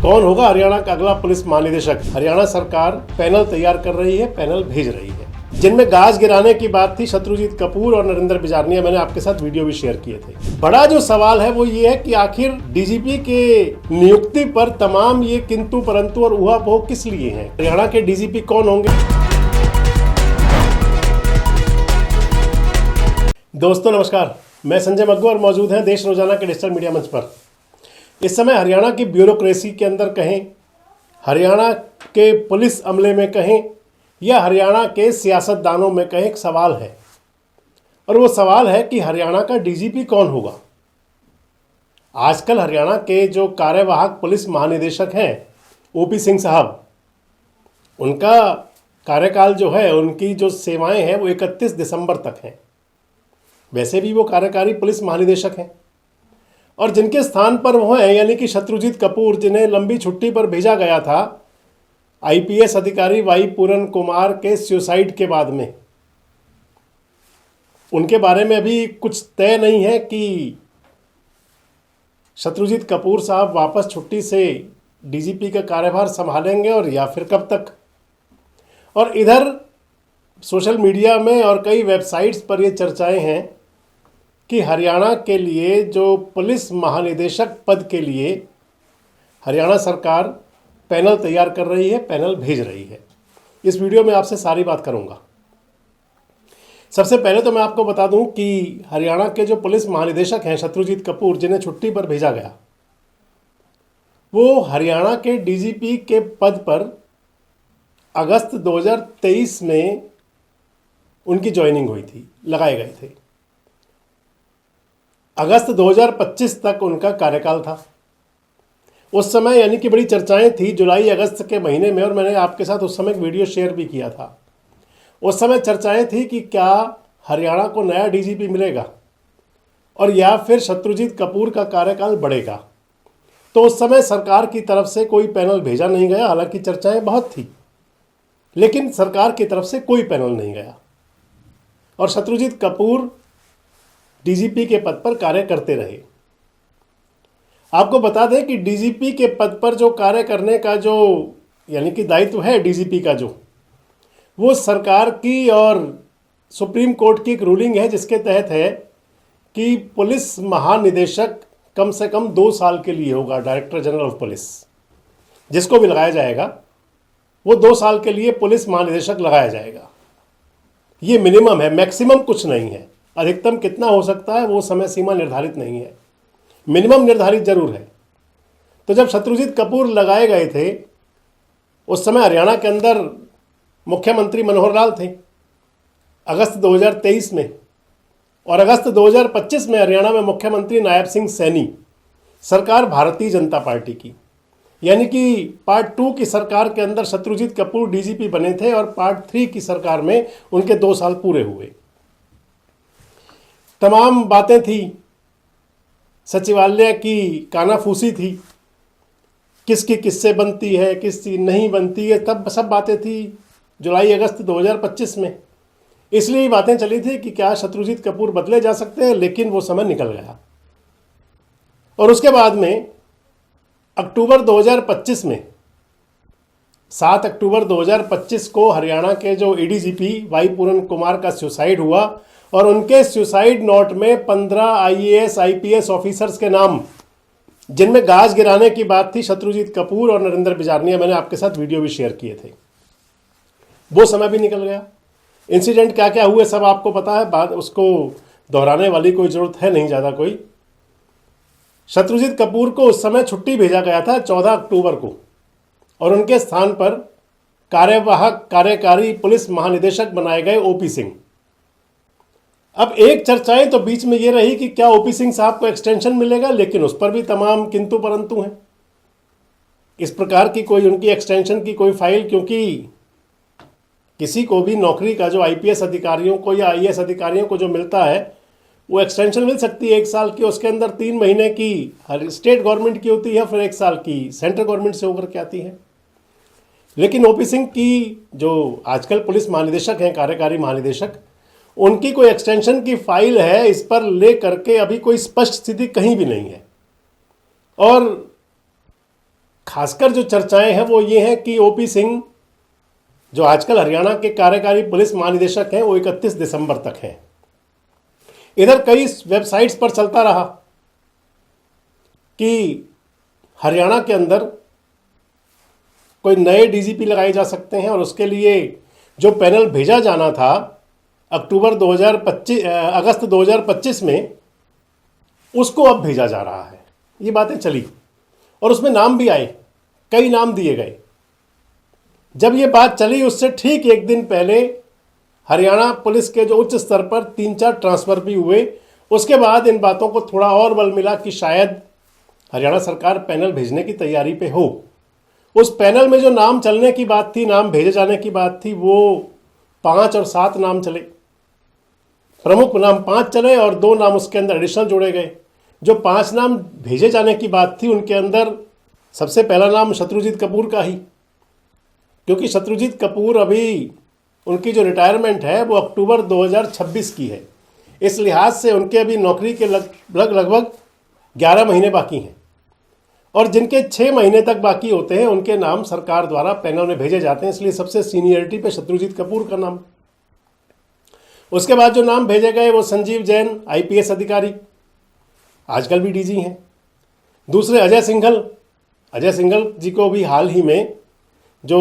कौन होगा हरियाणा का अगला पुलिस महानिदेशक? हरियाणा सरकार पैनल तैयार कर रही है, पैनल भेज रही है। जिनमें गाज गिराने की बात थी शत्रुजीत कपूर और नरेंद्र बिजारनिया, मैंने आपके साथ वीडियो भी शेयर किए थे। बड़ा जो सवाल है वो ये है कि आखिर डीजीपी के नियुक्ति पर तमाम ये किंतु परंतु और ऊहापोह किस लिए हैं? हरियाणा के डीजीपी कौन होंगे? दोस्तों नमस्कार, मैं संजय मग्गू और मौजूद हैं देश रोजाना के डिजिटल मीडिया मंच पर। इस समय हरियाणा की ब्यूरोक्रेसी के अंदर कहें, हरियाणा के पुलिस अमले में कहें या हरियाणा के सियासतदानों में कहें, एक सवाल है और वो सवाल है कि हरियाणा का डीजीपी कौन होगा। आजकल हरियाणा के जो कार्यवाहक पुलिस महानिदेशक हैं ओपी सिंह साहब, उनका कार्यकाल जो है, उनकी जो सेवाएं हैं वो 31 दिसंबर तक हैं। वैसे भी वो कार्यकारी पुलिस महानिदेशक हैं और जिनके स्थान पर वो हैं यानी कि शत्रुजीत कपूर, जिन्हें लंबी छुट्टी पर भेजा गया था आईपीएस अधिकारी वाई पूरन कुमार के सुसाइड के बाद में, उनके बारे में अभी कुछ तय नहीं है कि शत्रुजीत कपूर साहब वापस छुट्टी से डीजीपी का कार्यभार संभालेंगे और या फिर कब तक। और इधर सोशल मीडिया में और कई वेबसाइट्स पर ये चर्चाएं हैं कि हरियाणा के लिए जो पुलिस महानिदेशक पद के लिए हरियाणा सरकार पैनल तैयार कर रही है, पैनल भेज रही है। इस वीडियो में आपसे सारी बात करूंगा। सबसे पहले तो मैं आपको बता दूं कि हरियाणा के जो पुलिस महानिदेशक हैं शत्रुजीत कपूर, जिन्हें छुट्टी पर भेजा गया, वो हरियाणा के डीजीपी के पद पर अगस्त 2023 में उनकी ज्वाइनिंग हुई थी, लगाए गए थे। अगस्त 2025 तक उनका कार्यकाल था। उस समय यानी कि बड़ी चर्चाएं थी जुलाई अगस्त के महीने में, और मैंने आपके साथ उस समय एक वीडियो शेयर भी किया था। उस समय चर्चाएं थी कि क्या हरियाणा को नया डीजीपी मिलेगा और या फिर शत्रुजीत कपूर का कार्यकाल बढ़ेगा। तो उस समय सरकार की तरफ से कोई पैनल भेजा नहीं गया, हालांकि चर्चाएं बहुत थी, लेकिन सरकार की तरफ से कोई पैनल नहीं गया और शत्रुजीत कपूर डीजीपी के पद पर कार्य करते रहे। आपको बता दें कि डीजीपी के पद पर जो कार्य करने का जो यानी कि दायित्व है डीजीपी का, जो वो सरकार की और सुप्रीम कोर्ट की एक रूलिंग है जिसके तहत है कि पुलिस महानिदेशक कम से कम 2 साल के लिए होगा। डायरेक्टर जनरल ऑफ पुलिस जिसको भी लगाया जाएगा वो 2 साल के लिए पुलिस महानिदेशक लगाया जाएगा। ये मिनिमम है, मैक्सिमम कुछ नहीं है। अधिकतम कितना हो सकता है वो समय सीमा निर्धारित नहीं है, मिनिमम निर्धारित जरूर है। तो जब शत्रुजीत कपूर लगाए गए थे उस समय हरियाणा के अंदर मुख्यमंत्री मनोहर लाल थे अगस्त 2023 में, और अगस्त 2025 में हरियाणा में मुख्यमंत्री नायब सिंह सैनी। सरकार भारतीय जनता पार्टी की, यानी कि पार्ट 2 की सरकार के अंदर शत्रुजीत कपूर डीजीपी बने थे और पार्ट 3 की सरकार में उनके 2 साल पूरे हुए। तमाम बातें थी, सचिवालय की कानाफूसी थी, किसकी किससे बनती है, किसकी नहीं बनती है, तब सब बातें थी जुलाई अगस्त 2025 में। इसलिए बातें चली थी कि क्या शत्रुजीत कपूर बदले जा सकते हैं, लेकिन वो समय निकल गया। और उसके बाद में अक्टूबर 2025 में 7 अक्टूबर 2025 को हरियाणा के जो एडीजीपी वाई पूरन कुमार का सुसाइड हुआ और उनके सुसाइड नोट में 15 आईएएस आईपीएस ऑफिसर्स के नाम, जिनमें गाज गिराने की बात थी शत्रुजीत कपूर और नरेंद्र बिजारनिया, मैंने आपके साथ वीडियो भी शेयर किए थे। वो समय भी निकल गया। इंसिडेंट क्या क्या हुए सब आपको पता है, बात उसको दोहराने वाली कोई जरूरत है नहीं ज़्यादा कोई। शत्रुजीत कपूर को उस समय छुट्टी भेजा गया था 14 अक्टूबर को और उनके स्थान पर कार्यवाहक कार्यकारी पुलिस महानिदेशक बनाए गए ओपी सिंह। अब एक चर्चाएं तो बीच में ये रही कि क्या ओपी सिंह साहब को एक्सटेंशन मिलेगा, लेकिन उस पर भी तमाम किंतु परंतु हैं। इस प्रकार की कोई उनकी एक्सटेंशन की कोई फाइल, क्योंकि किसी को भी नौकरी का जो आईपीएस अधिकारियों को या आईएएस अधिकारियों को जो मिलता है वो एक्सटेंशन मिल सकती है 1 साल की। उसके अंदर 3 महीने की हर स्टेट गवर्नमेंट की होती है, फिर 1 साल की सेंट्रल गवर्नमेंट से होकर के आती है। लेकिन ओपी सिंह की जो आजकल पुलिस महानिदेशक हैं, कार्यकारी महानिदेशक, उनकी कोई एक्सटेंशन की फाइल है, इस पर ले करके अभी कोई स्पष्ट स्थिति कहीं भी नहीं है। और खासकर जो चर्चाएं हैं वो ये हैं कि ओपी सिंह जो आजकल हरियाणा के कार्यकारी पुलिस महानिदेशक हैं वो 31 दिसंबर तक हैं। इधर कई वेबसाइट्स पर चलता रहा कि हरियाणा के अंदर कोई नए डीजीपी लगाए जा सकते हैं और उसके लिए जो पैनल भेजा जाना था अगस्त 2025 में, उसको अब भेजा जा रहा है। ये बातें चली और उसमें नाम भी आए, कई नाम दिए गए। जब ये बात चली उससे ठीक एक दिन पहले हरियाणा पुलिस के जो उच्च स्तर पर 3-4 ट्रांसफ़र भी हुए। उसके बाद इन बातों को थोड़ा और बल मिला कि शायद हरियाणा सरकार पैनल भेजने की तैयारी पे हो। उस पैनल में जो नाम चलने की बात थी, नाम भेजे जाने की बात थी, वो 5 और 7 नाम चले। प्रमुख नाम 5 चले और 2 नाम उसके अंदर एडिशनल जोड़े गए। जो 5 नाम भेजे जाने की बात थी उनके अंदर सबसे पहला नाम शत्रुजीत कपूर का ही, क्योंकि शत्रुजीत कपूर अभी उनकी जो रिटायरमेंट है वो अक्टूबर 2026 की है। इस लिहाज से उनके अभी नौकरी के लगभग 11 महीने बाकी हैं और जिनके 6 महीने तक बाकी होते हैं उनके नाम सरकार द्वारा पैनल में भेजे जाते हैं। इसलिए सबसे सीनियरिटी पे शत्रुजीत कपूर का नाम। उसके बाद जो नाम भेजे गए वो संजीव जैन, आईपीएस अधिकारी, आजकल भी डीजी हैं। दूसरे अजय सिंघल जी को भी हाल ही में जो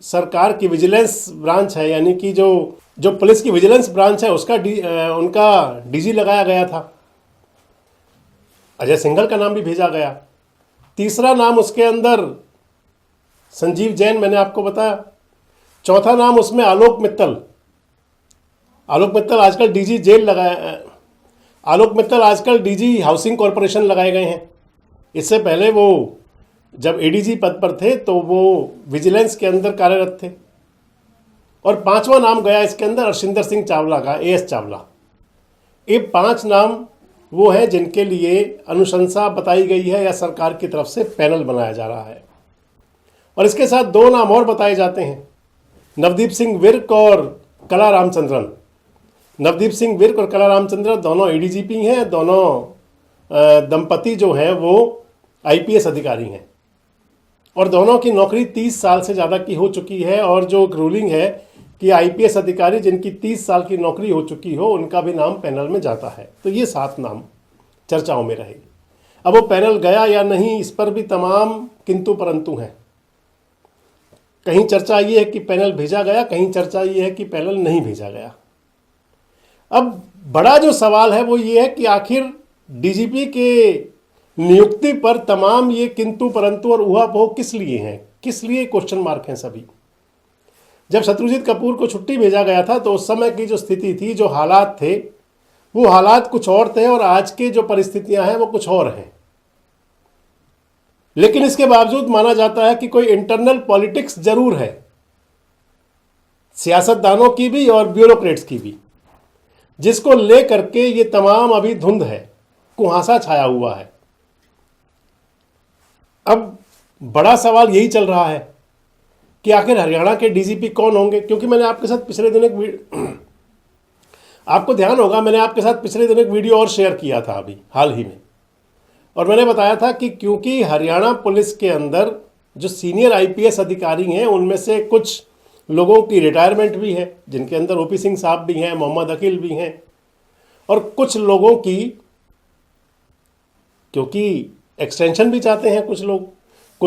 सरकार की विजिलेंस ब्रांच है, यानी कि जो पुलिस की विजिलेंस ब्रांच है उनका डीजी लगाया गया था। अजय सिंघल का नाम भी भेजा गया। तीसरा नाम उसके अंदर संजीव जैन, मैंने आपको बताया। चौथा नाम उसमें आलोक मित्तल आजकल डीजी जेल लगाया। आलोक मित्तल आजकल डीजी हाउसिंग कॉरपोरेशन लगाए गए हैं। इससे पहले वो जब एडीजी पद पर थे तो वो विजिलेंस के अंदर कार्यरत थे। और 5वां नाम गया इसके अंदर अर्शिंदर सिंह चावला का, एएस चावला। ये 5 नाम वो हैं जिनके लिए अनुशंसा बताई गई है या सरकार की तरफ से पैनल बनाया जा रहा है। और इसके साथ 2 नाम और बताए जाते हैं, नवदीप सिंह विर्क और कला रामचंद्रन। नवदीप सिंह विर्क और कला रामचंद्रन दोनों एडीजीपी हैं। दोनों दंपति जो हैं वो आईपीएस अधिकारी हैं और दोनों की नौकरी 30 साल से ज़्यादा की हो चुकी है। और जो रूलिंग है कि आईपीएस अधिकारी जिनकी 30 साल की नौकरी हो चुकी हो उनका भी नाम पैनल में जाता है। तो ये 7 नाम चर्चाओं में रहे। अब वो पैनल गया या नहीं, इस पर भी तमाम किंतु परंतु हैं। कहीं चर्चा ये है कि पैनल भेजा गया, कहीं चर्चा ये है कि पैनल नहीं भेजा गया। अब बड़ा जो सवाल है वो ये है कि आखिर डीजीपी के नियुक्ति पर तमाम ये किंतु परंतु और ऊहापोह किस लिए हैं, किस लिए क्वेश्चन मार्क हैं सभी। जब शत्रुजीत कपूर को छुट्टी भेजा गया था तो उस समय की जो स्थिति थी, जो हालात थे, वो हालात कुछ और थे और आज के जो परिस्थितियां हैं वो कुछ और हैं। लेकिन इसके बावजूद माना जाता है कि कोई इंटरनल पॉलिटिक्स जरूर है, सियासतदानों की भी और ब्यूरोक्रेट्स की भी, जिसको लेकर के ये तमाम अभी धुंध है, कुहासा छाया हुआ है। अब बड़ा सवाल यही चल रहा है कि आखिर हरियाणा के डीजीपी कौन होंगे। क्योंकि मैंने आपके साथ पिछले दिन आपको ध्यान होगा, मैंने आपके साथ पिछले दिन एक वीडियो और शेयर किया था अभी हाल ही में, और मैंने बताया था कि क्योंकि हरियाणा पुलिस के अंदर जो सीनियर आईपीएस अधिकारी हैं उनमें से कुछ लोगों की रिटायरमेंट भी है, जिनके अंदर ओपी सिंह साहब भी हैं, मोहम्मद अकील भी हैं, और कुछ लोगों की क्योंकि एक्सटेंशन भी चाहते हैं कुछ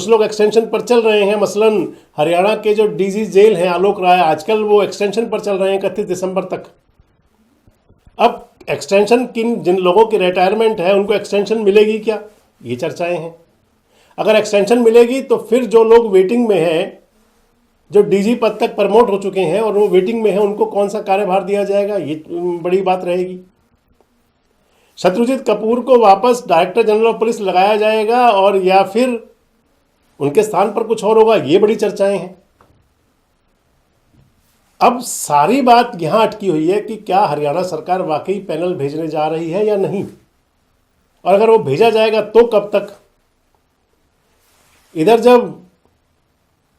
लोग एक्सटेंशन पर चल रहे हैं। मसलन हरियाणा के जो डीजी जेल हैं आलोक राय, आजकल वो एक्सटेंशन पर चल रहे हैं 31 दिसंबर तक। अब एक्सटेंशन जिन लोगों की रिटायरमेंट है उनको एक्सटेंशन मिलेगी क्या, ये चर्चाएं हैं। अगर एक्सटेंशन मिलेगी तो फिर जो लोग वेटिंग में हैं, जो डीजी पद तक प्रमोट हो चुके हैं और वो वेटिंग में हैं, उनको कौन सा कार्यभार दिया जाएगा, ये बड़ी बात रहेगी। शत्रुजीत कपूर को वापस डायरेक्टर जनरल ऑफ पुलिस लगाया जाएगा और या फिर उनके स्थान पर कुछ और होगा, ये बड़ी चर्चाएं हैं। अब सारी बात यहां अटकी हुई है कि क्या हरियाणा सरकार वाकई पैनल भेजने जा रही है या नहीं, और अगर वो भेजा जाएगा तो कब तक। इधर जब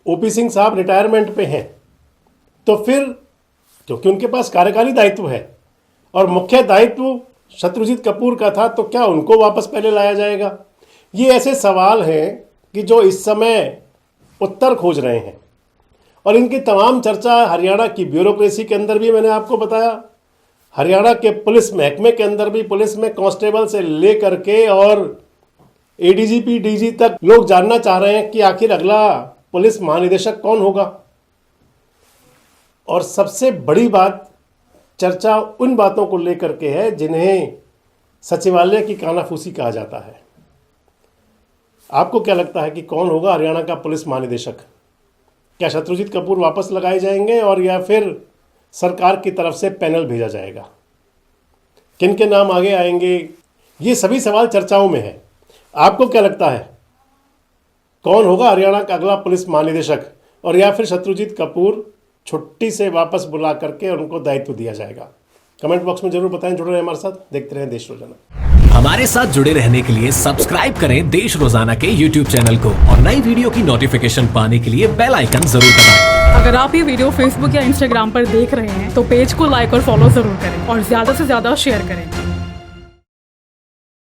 ओपी सिंह साहब रिटायरमेंट पे हैं तो फिर क्योंकि उनके पास कार्यकारी दायित्व है और मुख्य दायित्व शत्रुजीत कपूर का था, तो क्या उनको वापस पहले लाया जाएगा। ये ऐसे सवाल हैं कि जो इस समय उत्तर खोज रहे हैं, और इनकी तमाम चर्चा हरियाणा की ब्यूरोक्रेसी के अंदर भी मैंने आपको बताया, हरियाणा के पुलिस महकमे के अंदर भी, पुलिस में कांस्टेबल से लेकर के और एडीजीपी डीजी तक लोग जानना चाह रहे हैं कि आखिर अगला पुलिस महानिदेशक कौन होगा। और सबसे बड़ी बात, चर्चा उन बातों को लेकर के है जिन्हें सचिवालय की कानाफूसी कहा जाता है। आपको क्या लगता है कि कौन होगा हरियाणा का पुलिस महानिदेशक? क्या शत्रुजीत कपूर वापस लगाए जाएंगे और या फिर सरकार की तरफ से पैनल भेजा जाएगा? किन के नाम आगे आएंगे? ये सभी सवाल चर्चाओं में है। आपको क्या लगता है कौन होगा हरियाणा का अगला पुलिस महानिदेशक, और या फिर शत्रुजीत कपूर छुट्टी से वापस बुला करके उनको दायित्व दिया जाएगा? कमेंट बॉक्स में जरूर बताएं। जुड़े रहें हमारे साथ, देखते रहें देश रोजाना। हमारे साथ जुड़े रहने के लिए सब्सक्राइब करें देश रोजाना के YouTube चैनल को, और नई वीडियो की नोटिफिकेशन पाने के लिए बेल आइकन जरूर दबाएं। अगर आप ये वीडियो Facebook या Instagram पर देख रहे हैं तो पेज को लाइक और फॉलो जरूर करें और ज्यादा से ज्यादा शेयर करें।